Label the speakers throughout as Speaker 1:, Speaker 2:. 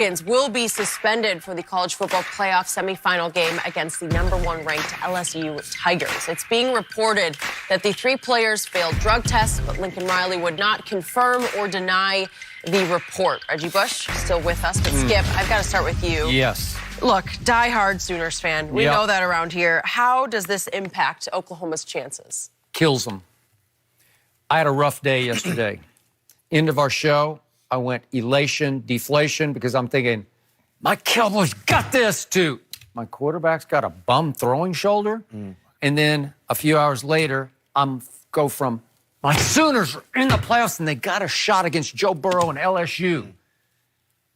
Speaker 1: Will be suspended for the college football playoff semifinal game against the #1 ranked LSU Tigers. It's being reported that the 3 players failed drug tests, but Lincoln Riley would not confirm or deny the report. Reggie Bush still with us, but Skip, I've got to start with you.
Speaker 2: Yes.
Speaker 1: Look, diehard Sooners fan. We know that around here. How does this impact Oklahoma's chances?
Speaker 2: Kills them. I had a rough day yesterday. End of our show. I went elation, deflation, because I'm thinking, my Cowboys got this too. My quarterback's got a bum throwing shoulder. And then a few hours later, go from my Sooners are in the playoffs and they got a shot against Joe Burrow and LSU.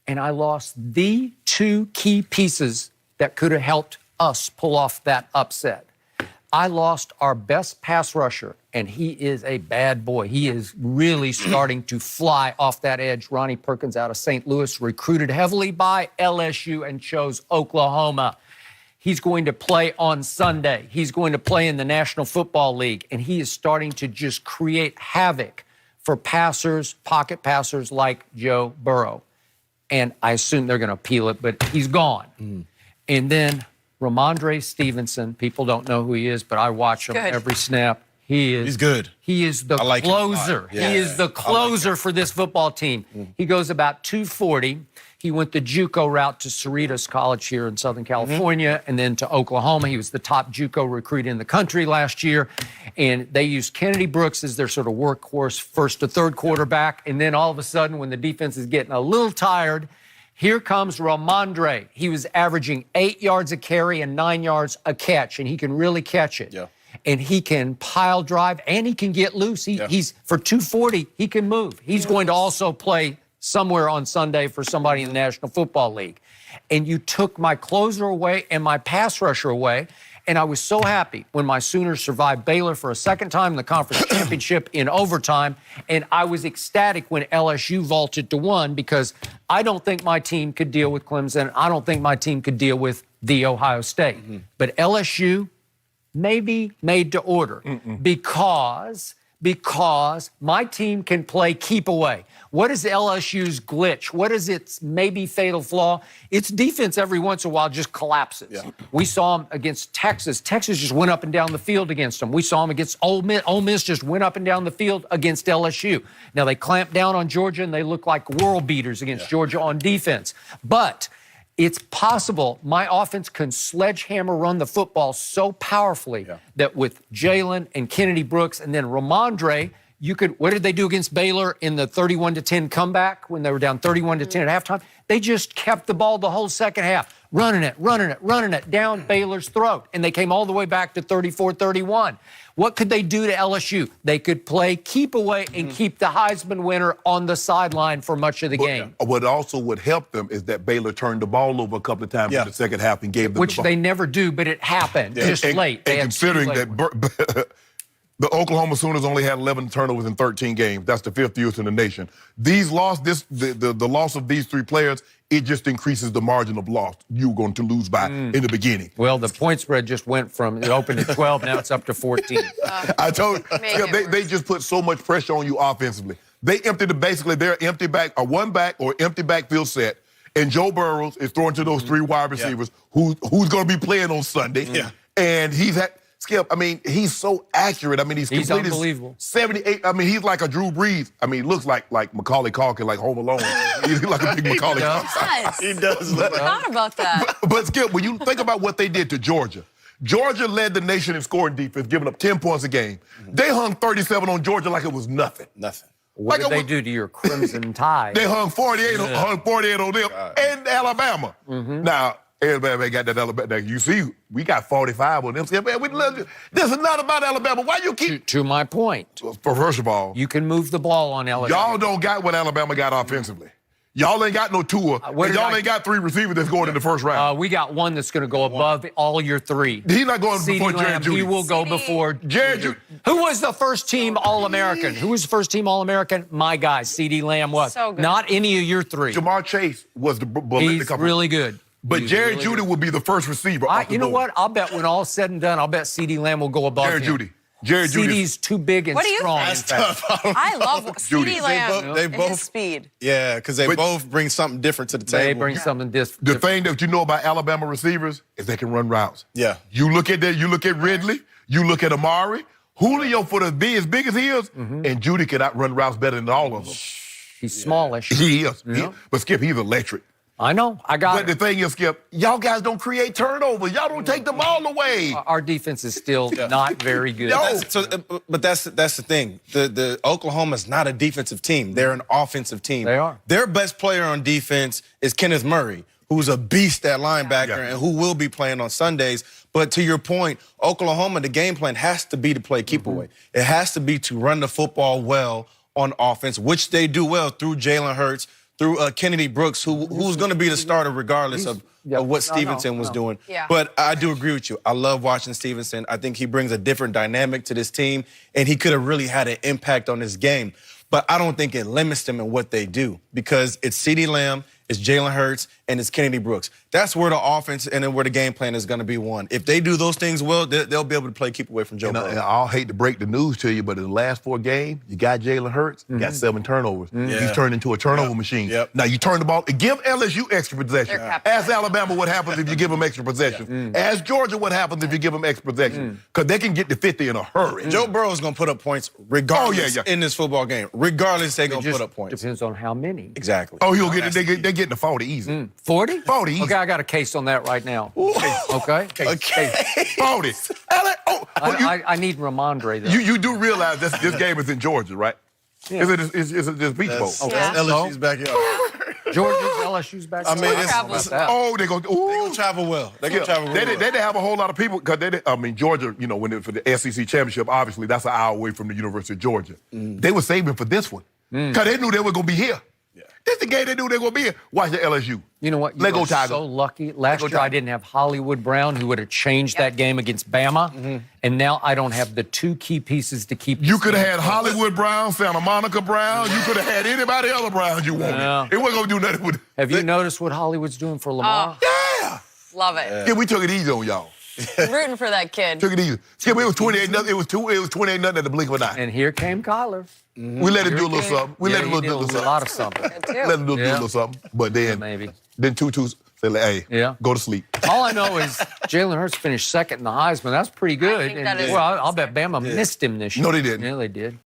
Speaker 2: And I lost the 2 key pieces that could have helped us pull off that upset. I lost our best pass rusher, and he is a bad boy. He is really starting to fly off that edge. Ronnie Perkins out of St. Louis, recruited heavily by LSU and chose Oklahoma. He's going to play on Sunday. He's going to play in the National Football League, and he is starting to just create havoc for passers, pocket passers like Joe Burrow. And I assume they're going to appeal it, but he's gone. And then Ramondre Stevenson, people don't know who he is, but I watch him every snap. He's good. He is the closer. He is the closer for this football team. He goes about 240. He went the JUCO route to Cerritos College here in Southern California and then to Oklahoma. He was the top JUCO recruit in the country last year. And they used Kennedy Brooks as their sort of workhorse first to third quarterback. And then all of a sudden, when the defense is getting a little tired, here comes Ramondre. He was averaging 8 yards a carry and 9 yards a catch, and he can really catch it. And he can pile drive, and he can get loose. He's for 240, he can move. He's going to also play somewhere on Sunday for somebody in the National Football League. And you took my closer away and my pass rusher away, and I was so happy when my Sooners survived Baylor for a second time in the conference championship in overtime. And I was ecstatic when LSU vaulted to 1 because I don't think my team could deal with Clemson. I don't think my team could deal with the Ohio State. But LSU maybe made to order because my team can play keep away. What is LSU's glitch? What is its maybe fatal flaw? Its defense every once in a while just collapses. We saw them against Texas. Texas just went up and down the field against them. We saw them against Ole Miss. Ole Miss just went up and down the field against LSU. Now, they clamped down on Georgia, and they look like world beaters against Georgia on defense. But it's possible my offense can sledgehammer run the football so powerfully that with Jalen and Kennedy Brooks and then Ramondre, you could, what did they do against Baylor in the 31-10 comeback when they were down 31-10 at halftime? They just kept the ball the whole second half, running it down Baylor's throat. And they came all the way back to 34-31. What could they do to LSU? They could play keep away and keep the Heisman winner on the sideline for much of the game.
Speaker 3: What also would help them is that Baylor turned the ball over a couple of times in the second half and gave them
Speaker 2: Which
Speaker 3: the ball.
Speaker 2: they never do, but it happened just late.
Speaker 3: And considering that the Oklahoma Sooners only had 11 turnovers in 13 games. That's the 5th fewest in the nation. The loss of these 3 players, it just increases the margin of loss you're going to lose by in the beginning.
Speaker 2: Well, the point spread just went from, it opened at 12, now it's up to 14.
Speaker 3: I told you, they just put so much pressure on you offensively. They emptied basically their empty back, a one back or empty backfield set, and Joe Burrows is throwing to those 3 wide receivers who's going to be playing on Sunday. And he's had, Skip, I mean, he's so accurate. I mean, he's
Speaker 2: unbelievable.
Speaker 3: 78. I mean, he's like a Drew Brees. I mean, he looks like Macaulay Culkin, like Home Alone. He's like a big Macaulay Culkin.
Speaker 1: He does. I forgot about that.
Speaker 3: But Skip, when you think about what they did to Georgia, Georgia led the nation in scoring defense, giving up 10 points a game. They hung 37 on Georgia like it was nothing.
Speaker 2: What did they do to your Crimson Tide?
Speaker 3: They hung 48 on them and Alabama. Now, everybody got that Alabama. You see, we got 45 on them. This is not about Alabama. Why you keep...
Speaker 2: To my point.
Speaker 3: First of all...
Speaker 2: You can move the ball on LSU.
Speaker 3: Y'all don't got what Alabama got offensively. Y'all ain't got no Tua. Y'all ain't got 3 receivers that's going in the first round.
Speaker 2: We got one that's going to go above all your 3.
Speaker 3: He's not going before
Speaker 2: Lamb,
Speaker 3: Jared Judy.
Speaker 2: He will go before
Speaker 3: Jared Judy.
Speaker 2: Who was the first team All-American? Who was the first team All-American? My guy, CeeDee Lamb was.
Speaker 1: So good.
Speaker 2: Not any of your 3.
Speaker 3: Jamar Chase was the bullet.
Speaker 2: He's really good.
Speaker 3: But Jerry Jeudy will be the first receiver.
Speaker 2: You know what? I'll bet when all's said and done, I'll bet CeeDee Lamb will go above
Speaker 3: Jerry
Speaker 2: him.
Speaker 3: Jeudy. Jerry Jeudy's
Speaker 2: CD's too big and
Speaker 1: What do you
Speaker 2: strong.
Speaker 1: think?
Speaker 2: in fact.
Speaker 1: I love CeeDee Lamb.
Speaker 4: They
Speaker 1: and
Speaker 4: both-
Speaker 1: his speed.
Speaker 4: Yeah, because they both bring something different to the table.
Speaker 2: They bring something different.
Speaker 3: The thing that you know about Alabama receivers is they can run routes.
Speaker 4: Yeah.
Speaker 3: You look at that. You look at Ridley. You look at Amari. Julio, for the be as big as he is, and Judy can outrun routes better than all of them.
Speaker 2: He's smallish.
Speaker 3: He is.
Speaker 2: Yeah.
Speaker 3: But Skip, he's electric.
Speaker 2: I know. I got
Speaker 3: But the
Speaker 2: it.
Speaker 3: thing is, Skip, y'all guys don't create turnovers. Y'all don't take the ball away.
Speaker 2: Our defense is still not very good.
Speaker 3: No.
Speaker 4: But that's the thing. The Oklahoma's not a defensive team. They're an offensive team.
Speaker 2: They are.
Speaker 4: Their best player on defense is Kenneth Murray, who's a beast at linebacker and who will be playing on Sundays. But to your point, Oklahoma, the game plan has to be to play keep away. It has to be to run the football well on offense, which they do well through Jalen Hurts, through Kennedy Brooks, who's going to be the starter regardless of what Stevenson was doing.
Speaker 1: Yeah.
Speaker 4: But I do agree with you. I love watching Stevenson. I think he brings a different dynamic to this team, and he could have really had an impact on this game. But I don't think it limits them in what they do because it's CeeDee Lamb, it's Jalen Hurts, and it's Kennedy Brooks. That's where the offense and then where the game plan is going to be won. If they do those things well, they'll be able to play keep away from Joe Burrow.
Speaker 3: And I'll hate to break the news to you, but in the last 4 games, you got Jalen Hurts, got 7 turnovers. He's turned into a turnover machine. Now, you turn the ball, give LSU extra possession. Ask Alabama what happens if you give them extra possession. Ask Georgia what happens if you give them extra possession. Because they can get to 50 in a hurry.
Speaker 4: Joe Burrow's going to put up points regardless in this football game. Regardless, they're going to put up points.
Speaker 2: Depends on how many.
Speaker 4: Exactly.
Speaker 3: Oh, he'll get it. They're getting to 40 easy.
Speaker 2: 40?
Speaker 3: 40 easy.
Speaker 2: Okay, I got a case on that right now. Okay?
Speaker 4: Okay.
Speaker 3: 40.
Speaker 2: I need Ramondre, though.
Speaker 3: You do realize this game is in Georgia, right?
Speaker 2: Yeah.
Speaker 3: It's this Beach Bowl.
Speaker 2: Okay.
Speaker 1: Yeah.
Speaker 4: LSU's backyard.
Speaker 2: Georgia's, LSU's back.
Speaker 4: I mean,
Speaker 3: Oh, they go.
Speaker 4: They're going to travel well. They're going to travel
Speaker 3: They
Speaker 4: well.
Speaker 3: didn't have a whole lot of people because Georgia, for the SEC championship, obviously that's an hour away from the University of Georgia. They were saving for this one because they knew they were going to be here. This is the game they knew they were going to be here. Watch the LSU.
Speaker 2: You know what? You
Speaker 3: Lego
Speaker 2: are
Speaker 3: Tiger.
Speaker 2: so lucky. Last
Speaker 3: Lego
Speaker 2: year I
Speaker 3: Tiger.
Speaker 2: didn't have Hollywood Brown, who would have changed that game against Bama. And now I don't have the 2 key pieces to keep.
Speaker 3: You could have had Hollywood Brown, Santa Monica Brown. You could have had anybody other Brown you wanted.
Speaker 2: Yeah.
Speaker 3: It wasn't going to do nothing with it.
Speaker 2: Have you noticed what Hollywood's doing for Lamar?
Speaker 3: Yeah.
Speaker 1: Love it.
Speaker 3: Yeah, we took it easy on y'all.
Speaker 1: Rooting for that kid.
Speaker 3: Took it easy. Skip, it was 28-0. It was 28-0 at the blink of an eye.
Speaker 2: And here came Kyler.
Speaker 3: We let him do a little something. We let him do a little
Speaker 2: a
Speaker 3: something.
Speaker 2: lot of something.
Speaker 3: Let him do a little something. But then,
Speaker 2: Maybe.
Speaker 3: then Tutu's say, like, hey, go to sleep.
Speaker 2: All I know is Jalen Hurts finished second in the Heisman. That's pretty good.
Speaker 1: think that is-
Speaker 2: Well, I'll bet Bama missed him this year.
Speaker 3: No, they didn't.
Speaker 2: Yeah, they did.